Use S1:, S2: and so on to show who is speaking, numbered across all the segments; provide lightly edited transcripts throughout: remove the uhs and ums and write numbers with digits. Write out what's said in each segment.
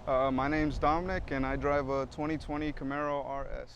S1: My name's Dominic, and I drive a 2020 Camaro RS.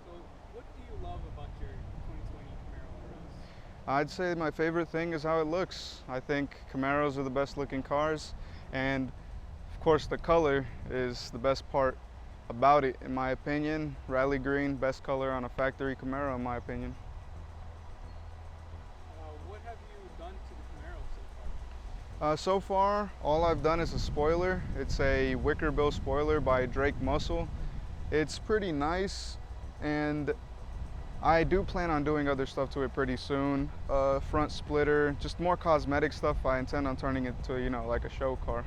S2: So, what do you love about your 2020 Camaro RS?
S1: I'd say my favorite thing is how it looks. I think Camaros are the best looking cars, and of course, the color is the best part about it, in my opinion. Rally green, best color on a factory Camaro, in my opinion.
S2: What have you done to the Camaro so far?
S1: So far, all I've done is a spoiler. It's a wicker bill spoiler by Drake Muscle. It's pretty nice, and I do plan on doing other stuff to it pretty soon. Front splitter, just more cosmetic stuff. I intend on turning it to, like a show car.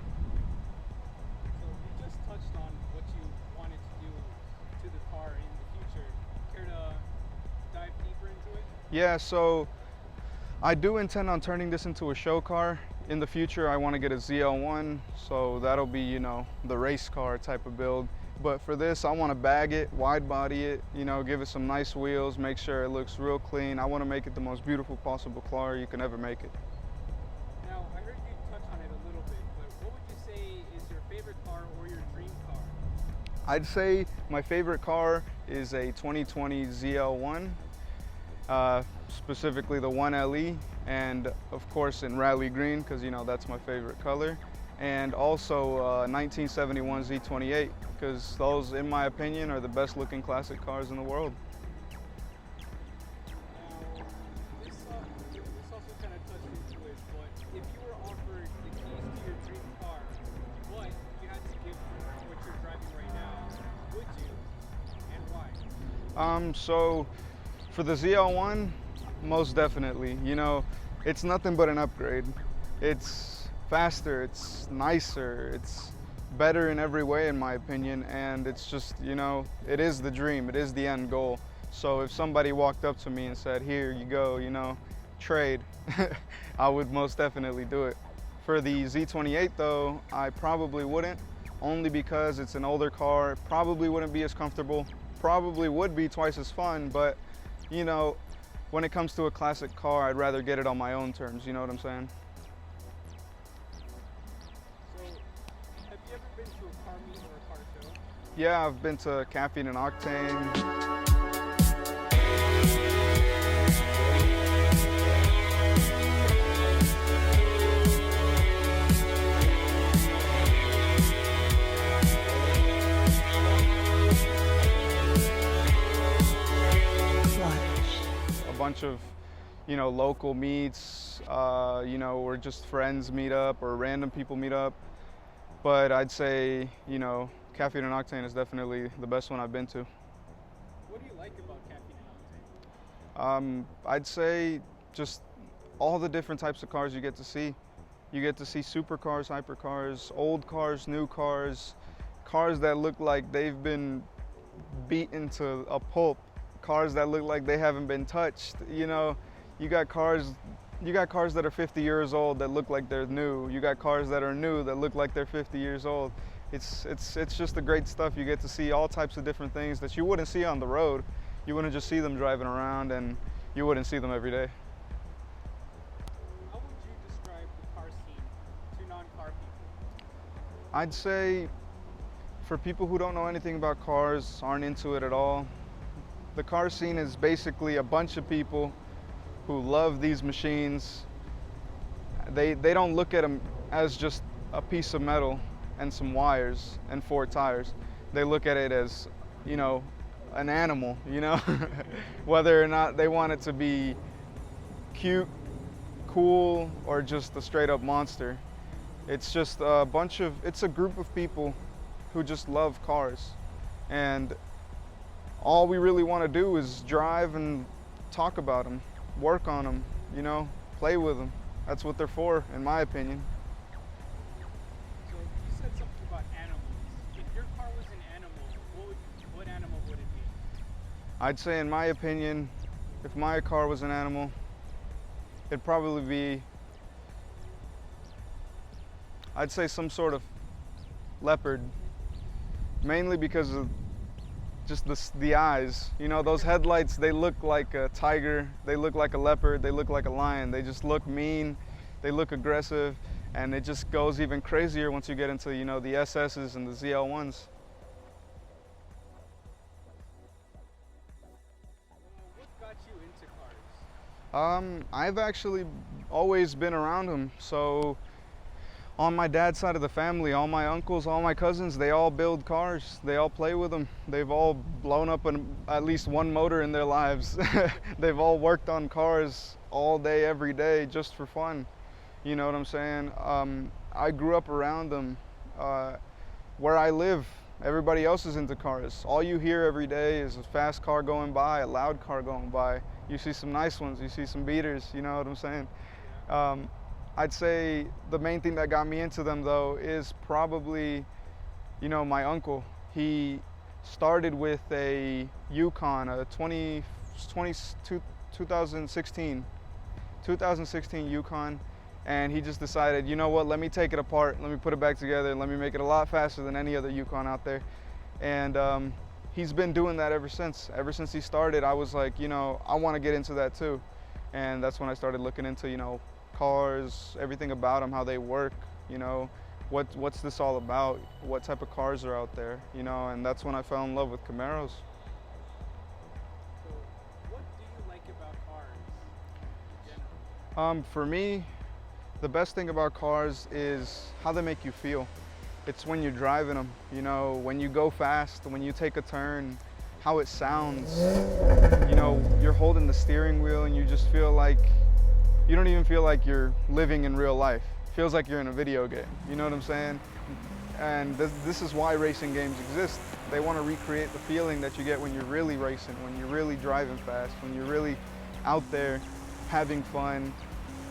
S2: So, you just touched on what you wanted to do to the car in the future. Care to dive deeper into it?
S1: Yeah, so I do intend on turning this into a show car. In the future, I want to get a ZL1, so that'll be, the race car type of build. But for this, I want to bag it, wide body it, give it some nice wheels, make sure it looks real clean. I want to make it the most beautiful possible car you can ever make it.
S2: Now, I heard you touch on it a little bit, but what would you say is your favorite car or your dream car?
S1: I'd say my favorite car is a 2020 ZL1, specifically the 1LE, and of course in rally green, because that's my favorite color, and also 1971 Z28, because those, in my opinion, are the best looking classic cars in the world.
S2: Now, this also kind of touched into it, but if you were offered the keys to your dream car, but you had to give what you're driving right now, would you, and why?
S1: So for the ZL1, most definitely. It's nothing but an upgrade. It's faster, it's nicer, it's better in every way, in my opinion, and it's just, it is the dream, it is the end goal. So if somebody walked up to me and said, here you go, trade, I would most definitely do it. For the Z28 though, I probably wouldn't, only because it's an older car, it probably wouldn't be as comfortable, probably would be twice as fun, but when it comes to a classic car, I'd rather get it on my own terms, you know what I'm saying?
S2: So, have you ever been to a car meet or a car show?
S1: Yeah, I've been to Caffeine and Octane. A bunch of, local meets, or just friends meet up or random people meet up. But I'd say, Caffeine and Octane is definitely the best one I've been to.
S2: What do you like about Caffeine and Octane?
S1: I'd say just all the different types of cars you get to see. You get to see supercars, hypercars, old cars, new cars, cars that look like they've been beaten to a pulp, cars that look like they haven't been touched. You got cars that are 50 years old that look like they're new. You got cars that are new that look like they're 50 years old. It's just the great stuff. You get to see all types of different things that you wouldn't see on the road. You wouldn't just see them driving around, and you wouldn't see them every day.
S2: How would you describe the car scene to non-car people?
S1: I'd say for people who don't know anything about cars, aren't into it at all, the car scene is basically a bunch of people who love these machines. They don't look at them as just a piece of metal and some wires and four tires. They look at it as, an animal, whether or not they want it to be cute, cool, or just a straight up monster. It's just it's a group of people who just love cars. And all we really want to do is drive and talk about them, work on them, play with them. That's what they're for, in my opinion.
S2: So you said something about animals. If your car was an animal, what animal would it be?
S1: I'd say, in my opinion, if my car was an animal, it'd probably be, I'd say, some sort of leopard, mainly because of just the eyes. You know, those headlights, they look like a tiger, they look like a leopard, they look like a lion. They just look mean, they look aggressive, and it just goes even crazier once you get into, you know, the SS's and the ZL1s.
S2: What got you into cars?
S1: I've actually always been around them. So on my dad's side of the family, all my uncles, all my cousins, they all build cars. They all play with them. They've all blown up at least one motor in their lives. They've all worked on cars all day, every day, just for fun. You know what I'm saying? I grew up around them. Where I live, everybody else is into cars. All you hear every day is a fast car going by, a loud car going by. You see some nice ones, you see some beaters, you know what I'm saying? I'd say the main thing that got me into them, though, is probably, you know, my uncle. He started with a Yukon, a 2016 Yukon, and he just decided, you know what, let me take it apart, let me put it back together, let me make it a lot faster than any other Yukon out there. And he's been doing that ever since. Ever since he started, I was like, you know, I want to get into that too. And that's when I started looking into, you know, cars, everything about them, how they work, you know, what's this all about, what type of cars are out there, you know, and that's when I fell in love with Camaros.
S2: So what do you like about cars in general?
S1: For me, the best thing about cars is how they make you feel. It's when you're driving them, you know, when you go fast, when you take a turn, how it sounds. You know, you're holding the steering wheel and you just feel like, you don't even feel like you're living in real life. It feels like you're in a video game, you know what I'm saying? And this is why racing games exist. They want to recreate the feeling that you get when you're really racing, when you're really driving fast, when you're really out there having fun.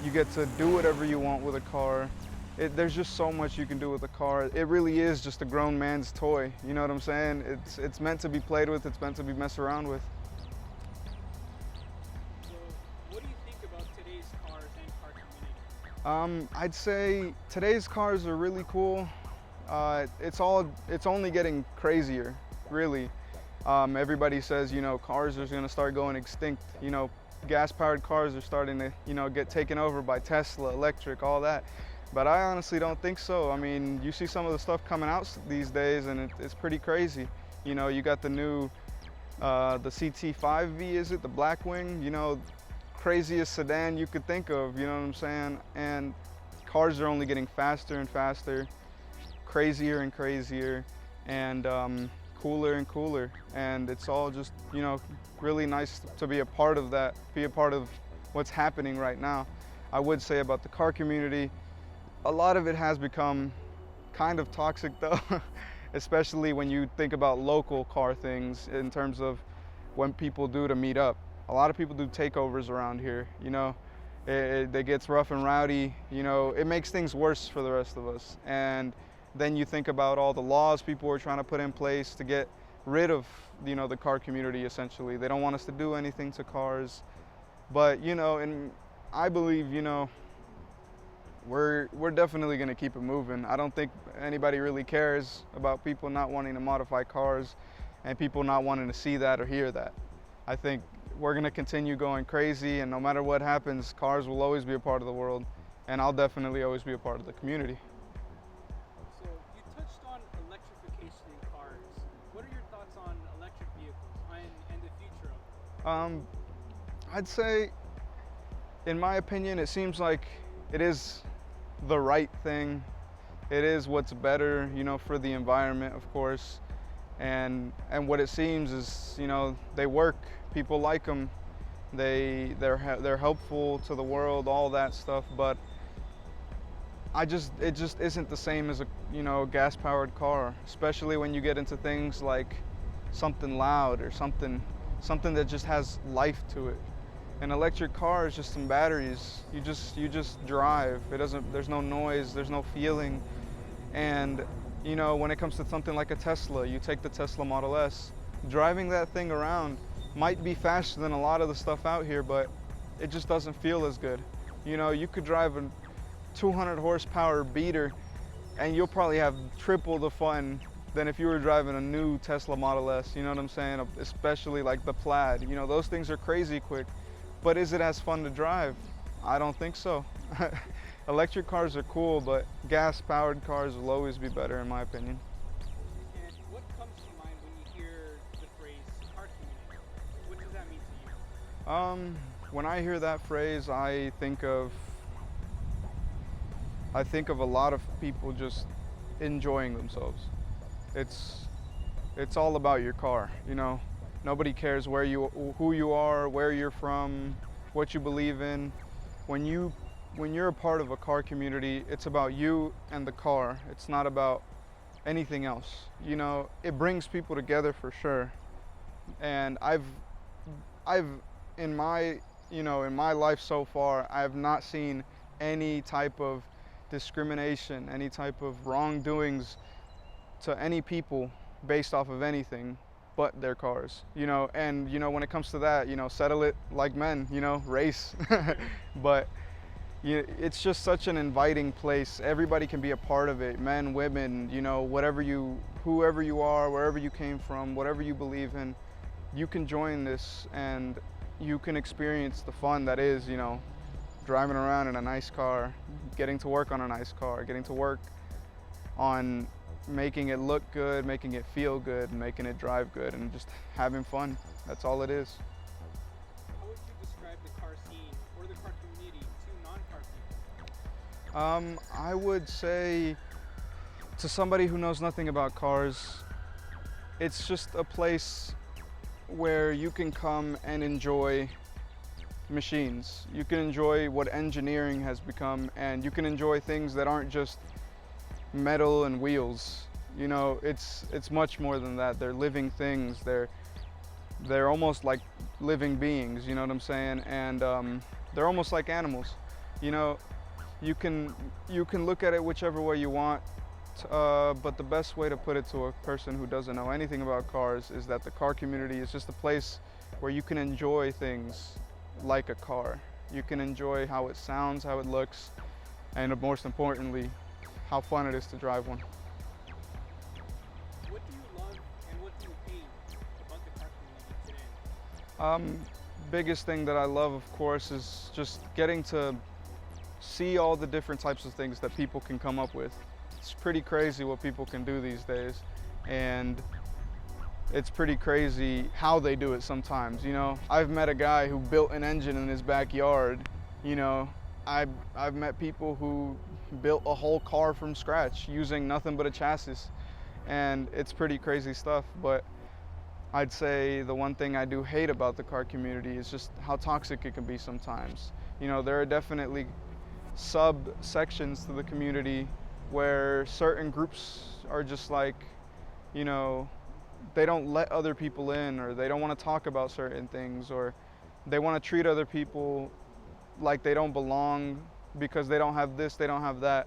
S1: You get to do whatever you want with a car. There's just so much you can do with a car. It really is just a grown man's toy, you know what I'm saying? It's meant to be played with, it's meant to be messed around with.
S2: What do you think about today's cars and car community?
S1: I'd say today's cars are really cool. It's only getting crazier, really. Everybody says, you know, cars are gonna start going extinct. You know, gas-powered cars are starting to, you know, get taken over by Tesla, electric, all that. But I honestly don't think so. I mean, you see some of the stuff coming out these days, and it's pretty crazy. You know, you got the new, the CT5V, is it, the Blackwing? You know, craziest sedan you could think of, you know what I'm saying? And cars are only getting faster and faster, crazier and crazier, and cooler and cooler. And it's all just, you know, really nice to be a part of that, be a part of what's happening right now. I would say about the car community, a lot of it has become kind of toxic though, especially when you think about local car things in terms of when people do to meet up. A lot of people do takeovers around here, you know. It gets rough and rowdy, you know. It makes things worse for the rest of us. And then you think about all the laws people are trying to put in place to get rid of, you know, the car community essentially. They don't want us to do anything to cars. But, you know, and I believe, you know, we're definitely going to keep it moving. I don't think anybody really cares about people not wanting to modify cars and people not wanting to see that or hear that. I think we're going to continue going crazy, and no matter what happens, cars will always be a part of the world, and I'll definitely always be a part of the community.
S2: So you touched on electrification in cars. What are your thoughts on electric vehicles and the future of them?
S1: I'd say, in my opinion, it seems like it is the right thing. It is what's better, you know, for the environment, of course. And what it seems is, you know, they work. People like them. They're helpful to the world, all that stuff. But it just isn't the same as a, you know, gas-powered car, especially when you get into things like something loud or something that just has life to it. An electric car is just some batteries. You just drive. It doesn't. There's no noise. There's no feeling. And when it comes to something like a Tesla, you take the Tesla Model S. Driving that thing around might be faster than a lot of the stuff out here, but it just doesn't feel as good. You could drive a 200 horsepower beater and you'll probably have triple the fun than if you were driving a new Tesla Model S, you know what I'm saying? Especially like the Plaid. Those things are crazy quick, but is it as fun to drive? I don't think so. Electric cars are cool, but gas-powered cars will always be better in my opinion.
S2: And what comes to mind when you hear the phrase car community? What does that mean to you?
S1: When I hear that phrase, I think of a lot of people just enjoying themselves. It's all about your car, Nobody cares who you are, where you're from, what you believe in. When you're a part of a car community, it's about you and the car. It's not about anything else. It brings people together for sure. And I've in my life so far, I have not seen any type of discrimination, any type of wrongdoings to any people based off of anything but their cars. And when it comes to that, settle it like men, race. But it's just such an inviting place. Everybody can be a part of it, men, women, whoever you are, wherever you came from, whatever you believe in, you can join this and you can experience the fun that is, driving around in a nice car, getting to work on a nice car, getting to work on making it look good, making it feel good, making it drive good, and just having fun. That's all it is.
S2: How would you describe the car scene or the car community to non-car people?
S1: I would say to somebody who knows nothing about cars, it's just a place where you can come and enjoy machines. You can enjoy what engineering has become, and you can enjoy things that aren't just metal and wheels. It's much more than that. They're living things. They're almost like living beings, you know what I'm saying? And they're almost like animals. You can look at it whichever way you want, but the best way to put it to a person who doesn't know anything about cars is that the car community is just a place where you can enjoy things like a car. You can enjoy how it sounds, how it looks, and most importantly, how fun it is to drive one.
S2: What do you love and what do you hate about the car community today?
S1: Biggest thing that I love, of course, is just getting to see all the different types of things that people can come up with. It's pretty crazy what people can do these days, and it's pretty crazy how they do it sometimes. I've met a guy who built an engine in his backyard. I've met people who built a whole car from scratch using nothing but a chassis, and it's pretty crazy stuff. But I'd say the one thing I do hate about the car community is just how toxic it can be sometimes. There are definitely subsections to the community where certain groups are just like, they don't let other people in, or they don't want to talk about certain things, or they want to treat other people like they don't belong because they don't have this, they don't have that.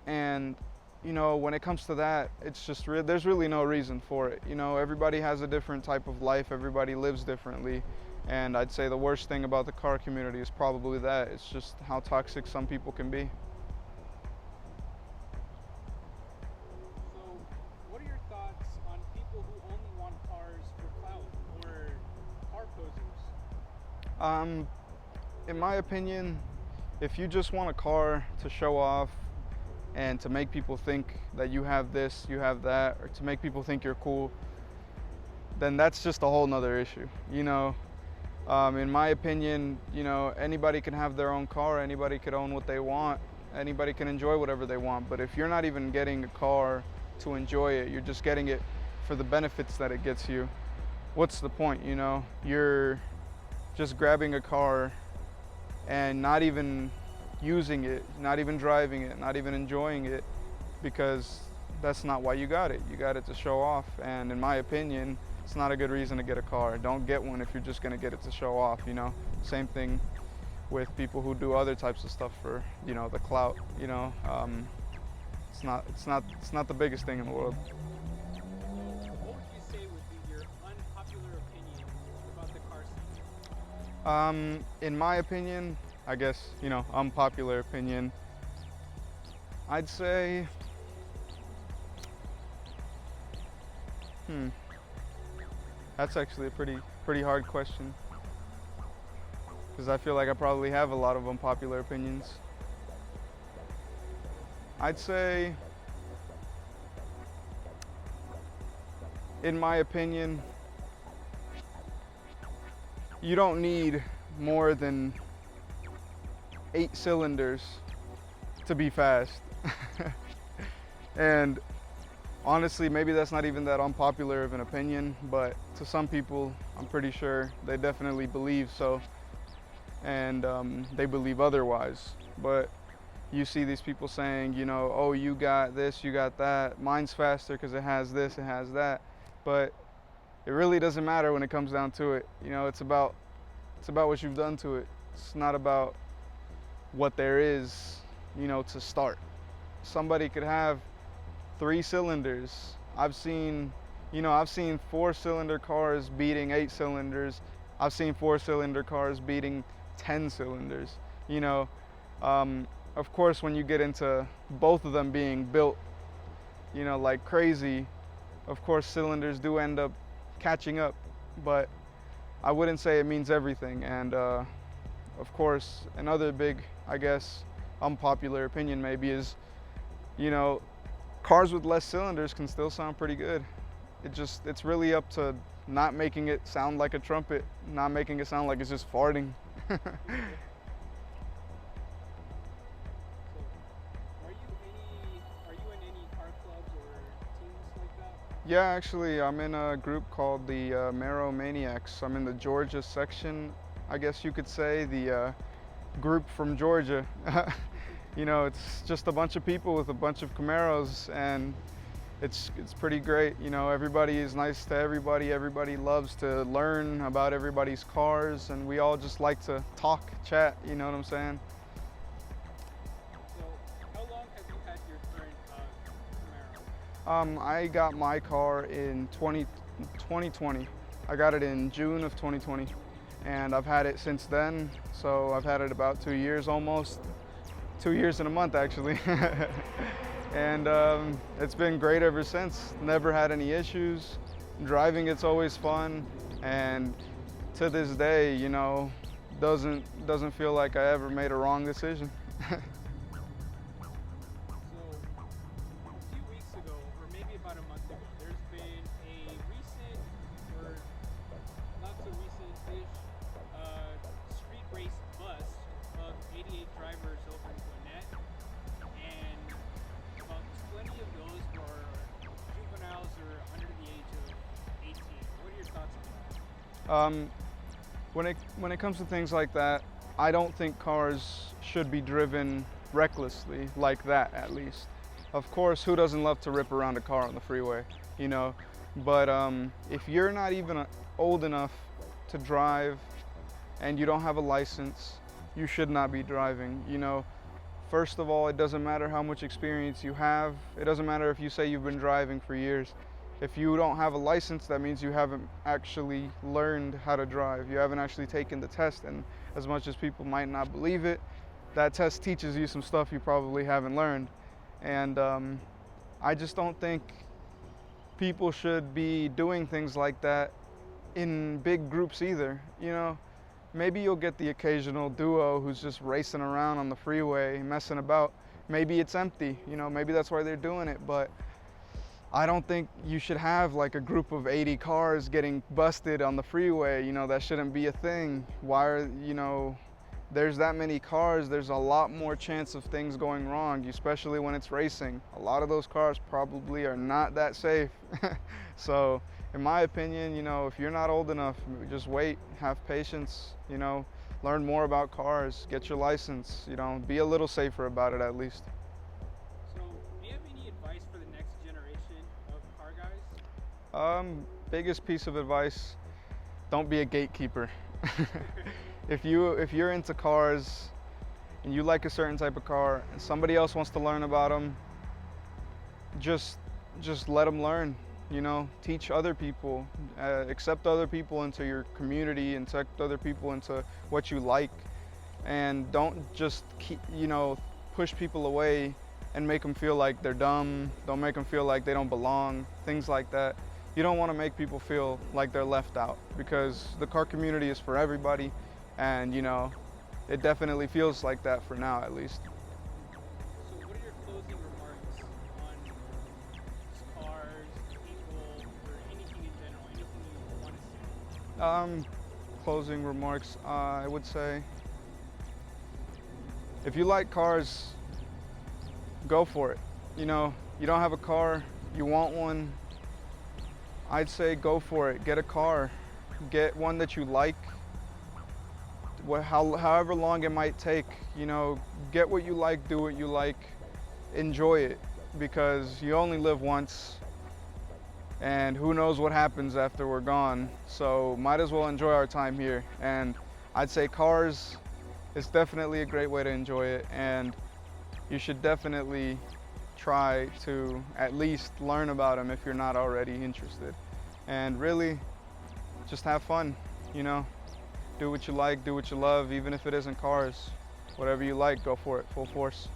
S1: And when it comes to that, it's just there's really no reason for it. Everybody has a different type of life, everybody lives differently, and I'd say the worst thing about the car community is probably that. It's just how toxic some people can be.
S2: What are your thoughts on people who only want cars for clout or car posers?
S1: In my opinion, if you just want a car to show off and to make people think that you have this, you have that, or to make people think you're cool, then that's just a whole nother issue. In my opinion, anybody can have their own car, anybody can own what they want, anybody can enjoy whatever they want. But if you're not even getting a car to enjoy it, you're just getting it for the benefits that it gets you, what's the point? You're just grabbing a car and not even using it, not even driving it, not even enjoying it, because that's not why you got it. You got it to show off. And in my opinion, It's not a good reason to get a car. Don't get one if you're just gonna get it to show off, you know. Same thing with people who do other types of stuff for, you know, the clout, you know. It's not the biggest thing in the world.
S2: So, what would you say would be your unpopular opinion about the car scene?
S1: In my opinion, I guess, you know, unpopular opinion, I'd say, that's actually a pretty hard question because I feel like I probably have a lot of unpopular opinions. I'd say, in my opinion, you don't need more than 8 cylinders to be fast. And honestly, maybe that's not even that unpopular of an opinion, but to some people, I'm pretty sure they definitely believe so, and they believe otherwise. But you see these people saying, you know, oh, you got this, you got that, mine's faster because it has this, it has that. But it really doesn't matter when it comes down to it. You know, it's about what you've done to it. It's not about what there is, you know, to start. Somebody could have 3 cylinders. I've seen 4-cylinder cars beating 8 cylinders. I've seen 4-cylinder cars beating 10 cylinders. You know, of course, when you get into both of them being built, you know, like crazy, of course, cylinders do end up catching up. But I wouldn't say it means everything. And of course, another big, I guess, unpopular opinion maybe is, you know, cars with less cylinders can still sound pretty good. It's really up to not making it sound like a trumpet, not making it sound like it's just farting.
S2: So, are you in any car clubs or teams like that?
S1: Yeah, actually, I'm in a group called the Marrow Maniacs. I'm in the Georgia section, I guess you could say, the group from Georgia. You know, it's just a bunch of people with a bunch of Camaros, and it's pretty great. You know, everybody is nice to everybody. Everybody loves to learn about everybody's cars, and we all just like to talk, chat. You know what I'm saying?
S2: So, how long have you had your current Camaro?
S1: I got my car in 2020. I got it in June of 2020, and I've had it since then. So I've had it about 2 years almost. 2 years and a month actually. And it's been great ever since. Never had any issues. Driving it's always fun, and to this day, you know, doesn't feel like I ever made a wrong decision.
S2: So, a few weeks ago, or maybe about a month ago, there's been a recent, or not so recent-ish, street race bust of 88 drivers over in Gwinnett, and about 20 of those were juveniles or under the age of 18. What are your thoughts on that?
S1: When it comes to things like that, I don't think cars should be driven recklessly like that, at least. Of course, who doesn't love to rip around a car on the freeway, you know? But if you're not even old enough to drive and you don't have a license, you should not be driving, you know? First of all, it doesn't matter how much experience you have. It doesn't matter if you say you've been driving for years. If you don't have a license, that means you haven't actually learned how to drive. You haven't actually taken the test, and as much as people might not believe it, that test teaches you some stuff you probably haven't learned. And I just don't think people should be doing things like that in big groups either, you know? Maybe you'll get the occasional duo who's just racing around on the freeway, messing about. Maybe it's empty, you know, maybe that's why they're doing it, but I don't think you should have like a group of 80 cars getting busted on the freeway. You know, that shouldn't be a thing. Why are, you know, there's that many cars, there's a lot more chance of things going wrong, especially when it's racing. A lot of those cars probably are not that safe. So, in my opinion, you know, if you're not old enough, just wait, have patience, you know, learn more about cars, get your license, you know, be a little safer about it at least.
S2: So, do you have any advice for the next generation of car guys?
S1: biggest piece of advice, don't be a gatekeeper. If you're into cars and you like a certain type of car and somebody else wants to learn about them, just just let them learn. You know, teach other people, accept other people into your community, and accept other people into what you like, and don't just keep, push people away and make them feel like they're dumb. Don't make them feel like they don't belong, things like that. You don't want to make people feel like they're left out, because the car community is for everybody, and it definitely feels like that for now, at least.
S2: So, what are your closing remarks on just cars, people, or anything in general? Anything you want to say?
S1: Closing remarks, I would say, if you like cars, go for it. You don't have a car, you want one, I'd say go for it. Get a car, get one that you like, however long it might take. Get what you like, do what you like, enjoy it, because you only live once, and who knows what happens after we're gone. So might as well enjoy our time here. And I'd say cars is definitely a great way to enjoy it, and you should definitely try to at least learn about them if you're not already interested. And really, just have fun, do what you like, do what you love, even if it isn't cars. Whatever you like, go for it, full force.